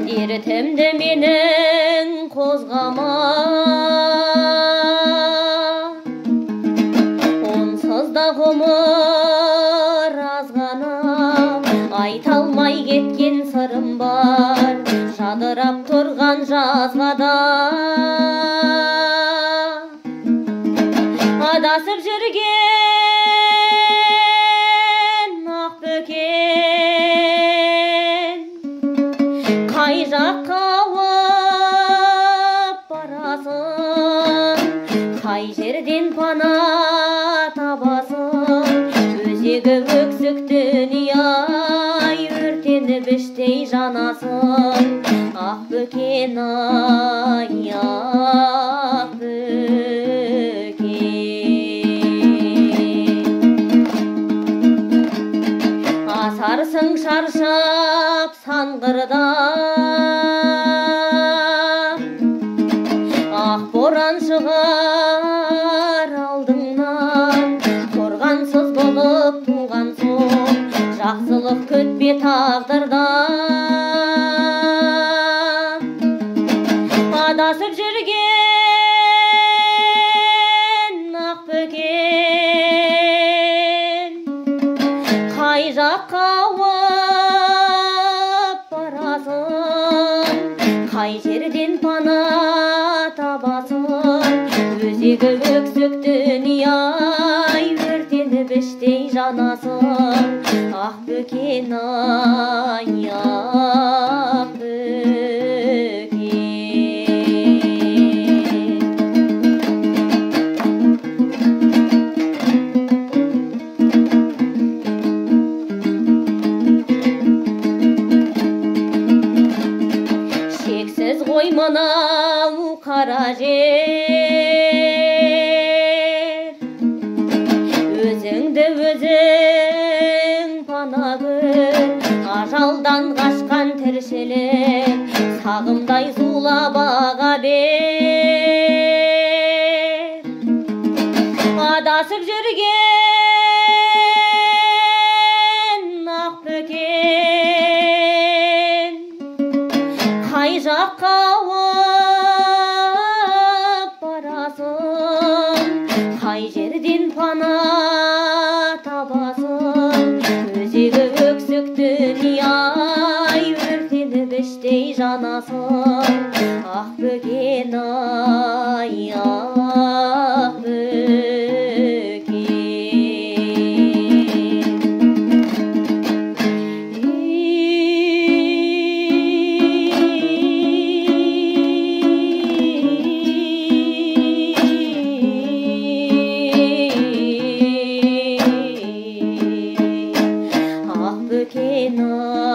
Дертімді менің қозғама, онсыз да ғұмыр азғана. Айта алмай кеткен сырым бар, жадырап тұрған жазғада. Адасып жүрген ақ бөкен, қай жаққа ауып барасың, қай жерден пана табасың. Өзегі өксік дүние-ай, өртеніп іштей жанасың. Ақ бөкен ай, ақ бөкен. Асарсың шаршап саңғырда, ақ боран шығар алдыңнан. Қорғансыз болып туған соң, жақсылық күтпе тағдырдан. Адасып жүрген ақ бөкен, қай жаққа ауып барасың, қай жерден пана табасың. Өзегі өксік дүние-ай, өртеніп іштей жанасың. Ақ бөкен ай, ақ бөкен. Шексіз ғой мынау қара жер, өзіңді өзің пана көр. Ажалдан қашқан тіршілік сағымдай зулап аға бер. Адасып жүрген ақ бөкен, қай жаққа ауып барасың, қай жерден пана табасың. Өзегі өксік дүние-ай, өртеніп іштей жанасың. Ақ бөкен ай, ақ бөкен. Ақ бөкен ай.